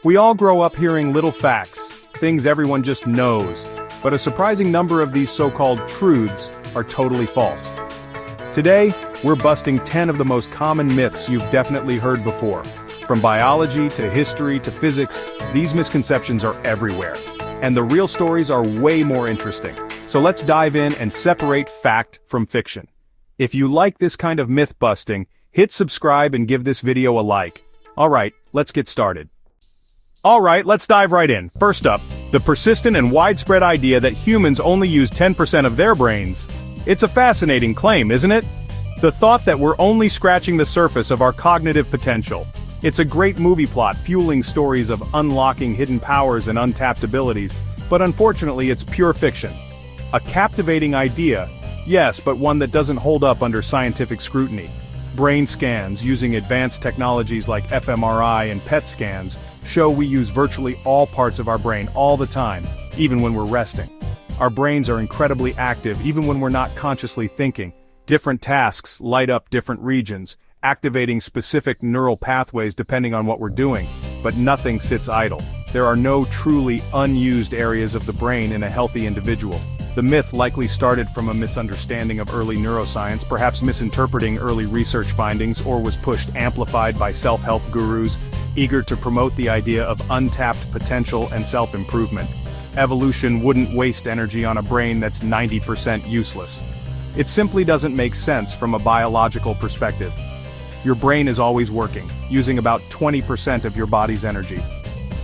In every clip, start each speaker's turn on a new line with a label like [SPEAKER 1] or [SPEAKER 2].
[SPEAKER 1] We all grow up hearing little facts, things everyone just knows, but a surprising number of these so-called truths are totally false. Today, we're busting 10 of the most common myths you've definitely heard before. From biology to history to physics, these misconceptions are everywhere. And the real stories are way more interesting. So let's dive in and separate fact from fiction. If you like this kind of myth busting, hit subscribe and give this video a like. Alright, let's get started. Alright, let's dive right in. First up, the persistent and widespread idea that humans only use 10% of their brains. It's a fascinating claim, isn't it? The thought that we're only scratching the surface of our cognitive potential. It's a great movie plot fueling stories of unlocking hidden powers and untapped abilities, but unfortunately it's pure fiction. A captivating idea, yes, but one that doesn't hold up under scientific scrutiny. Brain scans using advanced technologies like fMRI and PET scans show we use virtually all parts of our brain all the time, even when we're resting. Our brains are incredibly active even when we're not consciously thinking. Different tasks light up different regions, activating specific neural pathways depending on what we're doing, but nothing sits idle. There are no truly unused areas of the brain in a healthy individual. The myth likely started from a misunderstanding of early neuroscience, perhaps misinterpreting early research findings, or was amplified by self-help gurus, eager to promote the idea of untapped potential and self-improvement. Evolution wouldn't waste energy on a brain that's 90% useless. It simply doesn't make sense from a biological perspective. Your brain is always working, using about 20% of your body's energy.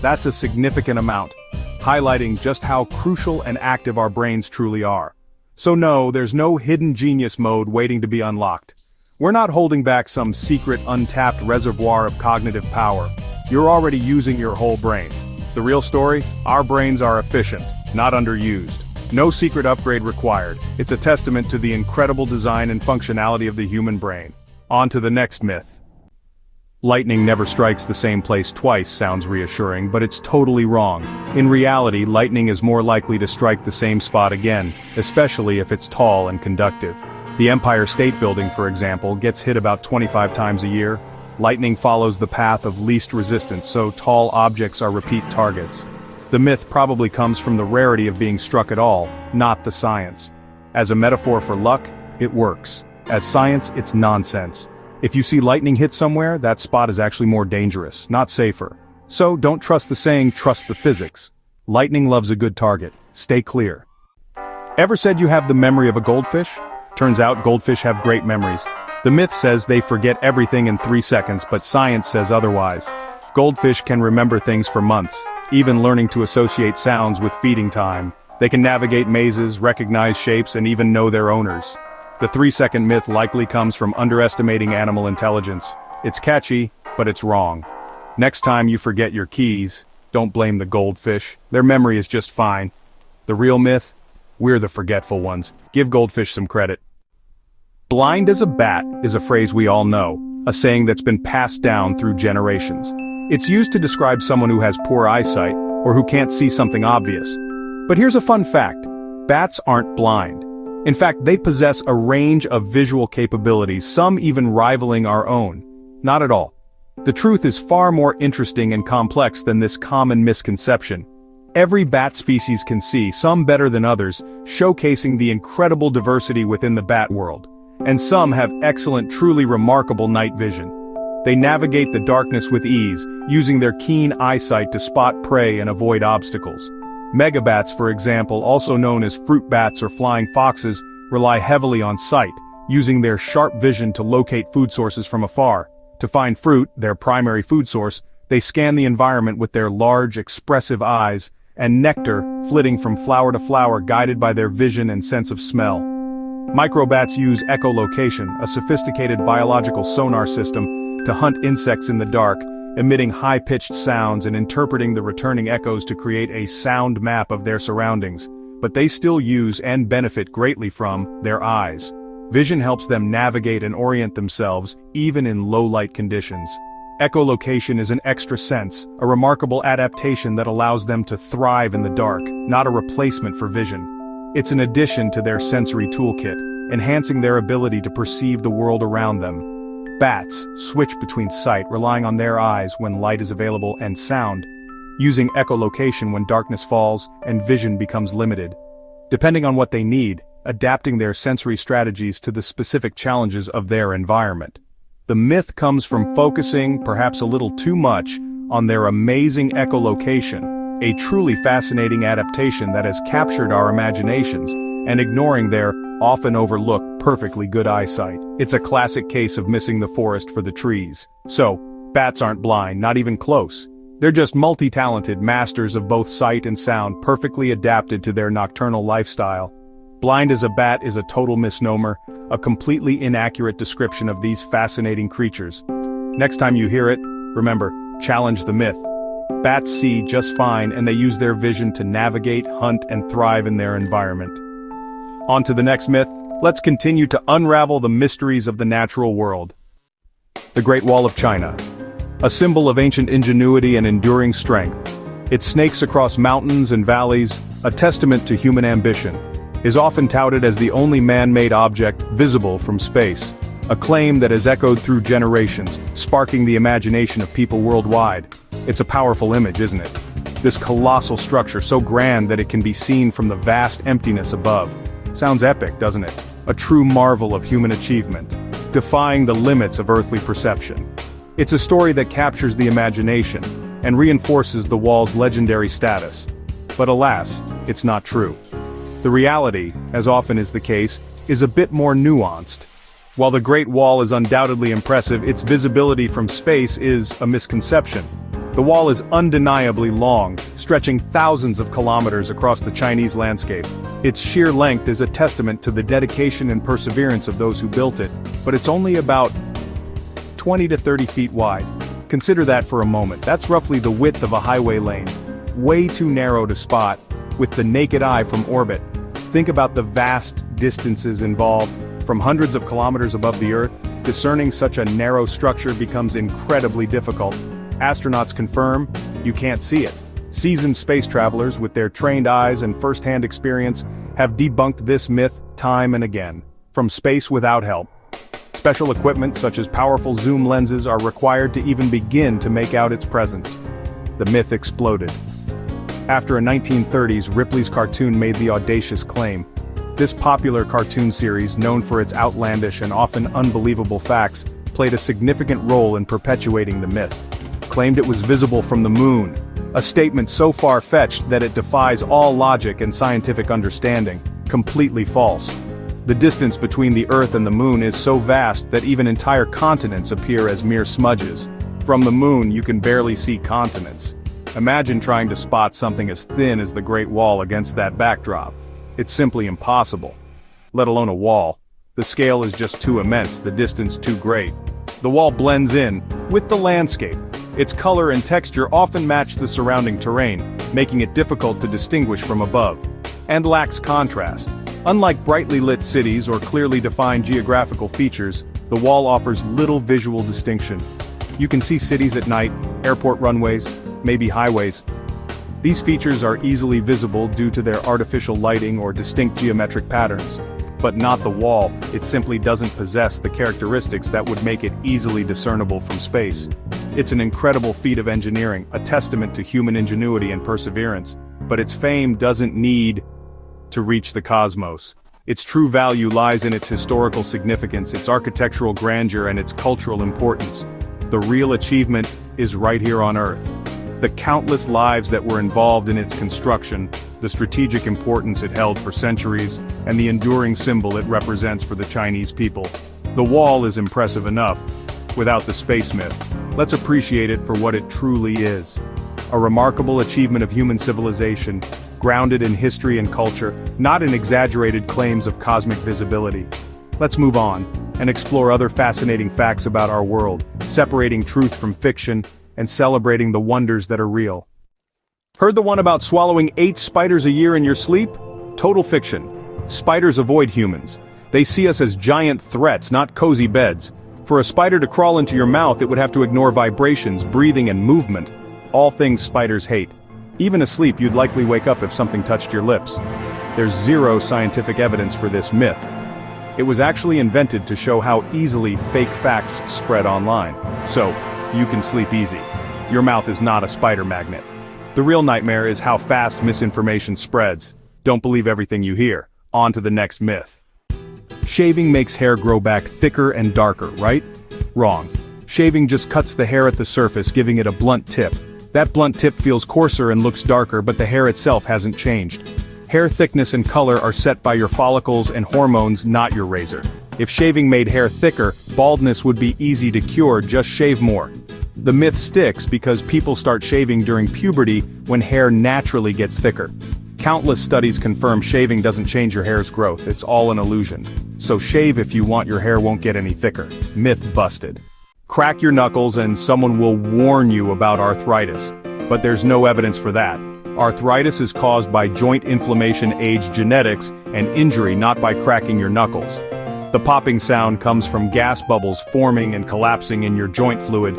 [SPEAKER 1] That's a significant amount, highlighting just how crucial and active our brains truly are. So no, there's no hidden genius mode waiting to be unlocked. We're not holding back some secret untapped reservoir of cognitive power. You're already using your whole brain. The real story? Our brains are efficient, not underused. No secret upgrade required. It's a testament to the incredible design and functionality of the human brain. On to the next myth. Lightning never strikes the same place twice sounds reassuring, but it's totally wrong. In reality, lightning is more likely to strike the same spot again, especially if it's tall and conductive. The Empire State Building, for example, gets hit about 25 times a year. Lightning follows the path of least resistance, so tall objects are repeat targets. The myth probably comes from the rarity of being struck at all, not the science. As a metaphor for luck, it works. As science, it's nonsense. If you see lightning hit somewhere, that spot is actually more dangerous, not safer. So don't trust the saying, trust the physics. Lightning loves a good target. Stay clear. Ever said you have the memory of a goldfish? Turns out goldfish have great memories. The myth says they forget everything in 3 seconds, but science says otherwise. Goldfish can remember things for months, even learning to associate sounds with feeding time. They can navigate mazes, recognize shapes, and even know their owners. The 3-second myth likely comes from underestimating animal intelligence. It's catchy, but it's wrong. Next time you forget your keys, don't blame the goldfish. Their memory is just fine. The real myth? We're the forgetful ones. Give goldfish some credit. Blind as a bat is a phrase we all know, a saying that's been passed down through generations. It's used to describe someone who has poor eyesight, or who can't see something obvious. But here's a fun fact. Bats aren't blind. In fact, they possess a range of visual capabilities, some even rivaling our own. Not at all. The truth is far more interesting and complex than this common misconception. Every bat species can see, some better than others, showcasing the incredible diversity within the bat world. And some have excellent, truly remarkable night vision. They navigate the darkness with ease, using their keen eyesight to spot prey and avoid obstacles. Megabats, for example, also known as fruit bats or flying foxes, rely heavily on sight, using their sharp vision to locate food sources from afar. To find fruit, their primary food source, they scan the environment with their large, expressive eyes, and nectar flitting from flower to flower guided by their vision and sense of smell. Microbats use echolocation, a sophisticated biological sonar system, to hunt insects in the dark, emitting high-pitched sounds and interpreting the returning echoes to create a sound map of their surroundings. But they still use and benefit greatly from their eyes. Vision helps them navigate and orient themselves, even in low-light conditions. Echolocation is an extra sense, a remarkable adaptation that allows them to thrive in the dark, not a replacement for vision. It's an addition to their sensory toolkit, enhancing their ability to perceive the world around them. Bats switch between sight, relying on their eyes when light is available, and sound, using echolocation when darkness falls and vision becomes limited. Depending on what they need, adapting their sensory strategies to the specific challenges of their environment. The myth comes from focusing, perhaps a little too much, on their amazing echolocation, a truly fascinating adaptation that has captured our imaginations, and ignoring their, often overlooked, perfectly good eyesight. It's a classic case of missing the forest for the trees. So, bats aren't blind, not even close. They're just multi-talented masters of both sight and sound, perfectly adapted to their nocturnal lifestyle. Blind as a bat is a total misnomer, a completely inaccurate description of these fascinating creatures. Next time you hear it, remember, challenge the myth. Bats see just fine, and they use their vision to navigate, hunt, and thrive in their environment. On to the next myth. Let's continue to unravel the mysteries of the natural world. The Great Wall of China. A symbol of ancient ingenuity and enduring strength. It snakes across mountains and valleys, a testament to human ambition. Is often touted as the only man-made object visible from space. A claim that has echoed through generations, sparking the imagination of people worldwide. It's a powerful image, isn't it? This colossal structure so grand that it can be seen from the vast emptiness above. Sounds epic, doesn't it? A true marvel of human achievement, defying the limits of earthly perception. It's a story that captures the imagination, and reinforces the wall's legendary status. But alas, it's not true. The reality, as often is the case, is a bit more nuanced. While the Great Wall is undoubtedly impressive, its visibility from space is a misconception. The wall is undeniably long, stretching thousands of kilometers across the Chinese landscape. Its sheer length is a testament to the dedication and perseverance of those who built it, but it's only about 20 to 30 feet wide. Consider that for a moment. That's roughly the width of a highway lane. Way too narrow to spot with the naked eye from orbit. Think about the vast distances involved. From hundreds of kilometers above the Earth, discerning such a narrow structure becomes incredibly difficult. Astronauts confirm, you can't see it. Seasoned space travelers with their trained eyes and first-hand experience have debunked this myth time and again. From space without help. Special equipment such as powerful zoom lenses are required to even begin to make out its presence. The myth exploded. After a 1930s Ripley's cartoon made the audacious claim. This popular cartoon series, known for its outlandish and often unbelievable facts, played a significant role in perpetuating the myth. Claimed it was visible from the moon, a statement so far-fetched that it defies all logic and scientific understanding. Completely false. The distance between the Earth and the moon is so vast that even entire continents appear as mere smudges. From the moon you can barely see continents. Imagine trying to spot something as thin as the Great Wall against that backdrop. It's simply impossible. Let alone a wall. The scale is just too immense, the distance too great. The wall blends in with the landscape. Its color and texture often match the surrounding terrain, making it difficult to distinguish from above. And lacks contrast. Unlike brightly lit cities or clearly defined geographical features, the wall offers little visual distinction. You can see cities at night, airport runways, maybe highways. These features are easily visible due to their artificial lighting or distinct geometric patterns. But not the wall. It simply doesn't possess the characteristics that would make it easily discernible from space. It's an incredible feat of engineering, a testament to human ingenuity and perseverance. But its fame doesn't need to reach the cosmos. Its true value lies in its historical significance, its architectural grandeur, and its cultural importance. The real achievement is right here on Earth. The countless lives that were involved in its construction, the strategic importance it held for centuries, and the enduring symbol it represents for the Chinese people. The wall is impressive enough. Without the space myth, let's appreciate it for what it truly is. A remarkable achievement of human civilization, grounded in history and culture, not in exaggerated claims of cosmic visibility. Let's move on and explore other fascinating facts about our world, separating truth from fiction, and celebrating the wonders that are real. Heard the one about swallowing 8 spiders a year in your sleep? Total fiction. Spiders avoid humans. They see us as giant threats, not cozy beds. For a spider to crawl into your mouth, it would have to ignore vibrations, breathing, and movement. All things spiders hate. Even asleep, you'd likely wake up if something touched your lips. There's zero scientific evidence for this myth. It was actually invented to show how easily fake facts spread online. So, you can sleep easy. Your mouth is not a spider magnet. The real nightmare is how fast misinformation spreads. Don't believe everything you hear. On to the next myth. Shaving makes hair grow back thicker and darker, right? Wrong. Shaving just cuts the hair at the surface, giving it a blunt tip. That blunt tip feels coarser and looks darker, but the hair itself hasn't changed. Hair thickness and color are set by your follicles and hormones, not your razor. If shaving made hair thicker, baldness would be easy to cure, just shave more. The myth sticks because people start shaving during puberty when hair naturally gets thicker. Countless studies confirm shaving doesn't change your hair's growth, it's all an illusion. So shave if you want your hair won't get any thicker. Myth busted. Crack your knuckles and someone will warn you about arthritis. But there's no evidence for that. Arthritis is caused by joint inflammation, age, genetics, and injury, not by cracking your knuckles. The popping sound comes from gas bubbles forming and collapsing in your joint fluid.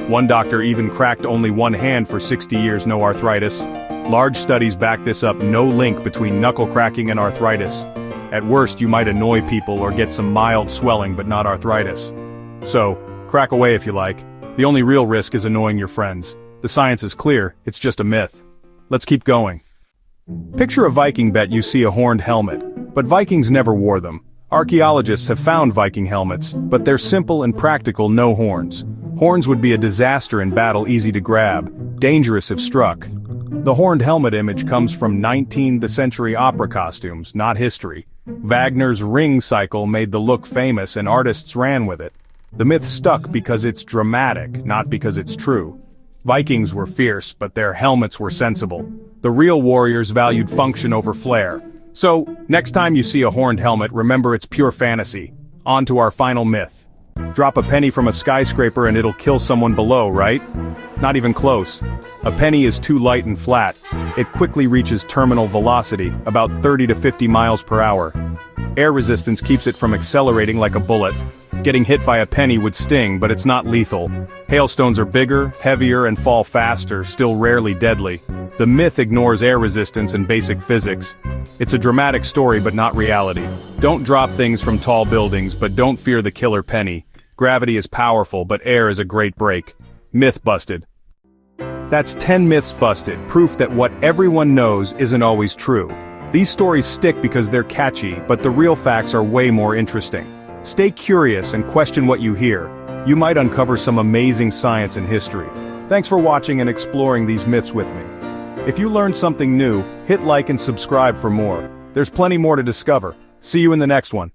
[SPEAKER 1] One doctor even cracked only one hand for 60 years, no arthritis. Large studies back this up, no link between knuckle cracking and arthritis. At worst, you might annoy people or get some mild swelling, but not arthritis. So, crack away if you like. The only real risk is annoying your friends. The science is clear, it's just a myth. Let's keep going. Picture a Viking bet you see a horned helmet, but Vikings never wore them. Archaeologists have found Viking helmets, but they're simple and practical, no horns. Horns would be a disaster in battle, easy to grab, dangerous if struck. The horned helmet image comes from 19th century opera costumes, not history. Wagner's Ring cycle made the look famous and artists ran with it. The myth stuck because it's dramatic, not because it's true. Vikings were fierce, but their helmets were sensible. The real warriors valued function over flair. So, next time you see a horned helmet, remember it's pure fantasy. On to our final myth. Drop a penny from a skyscraper and it'll kill someone below, right? Not even close. A penny is too light and flat. It quickly reaches terminal velocity, about 30 to 50 miles per hour. Air resistance keeps it from accelerating like a bullet. Getting hit by a penny would sting, but it's not lethal. Hailstones are bigger, heavier, and fall faster, still rarely deadly. The myth ignores air resistance and basic physics. It's a dramatic story but not reality. Don't drop things from tall buildings, but don't fear the killer penny. Gravity is powerful, but air is a great brake. Myth busted. That's 10 myths busted, proof that what everyone knows isn't always true. These stories stick because they're catchy, but the real facts are way more interesting. Stay curious and question what you hear. You might uncover some amazing science and history. Thanks for watching and exploring these myths with me. If you learned something new, hit like and subscribe for more. There's plenty more to discover. See you in the next one.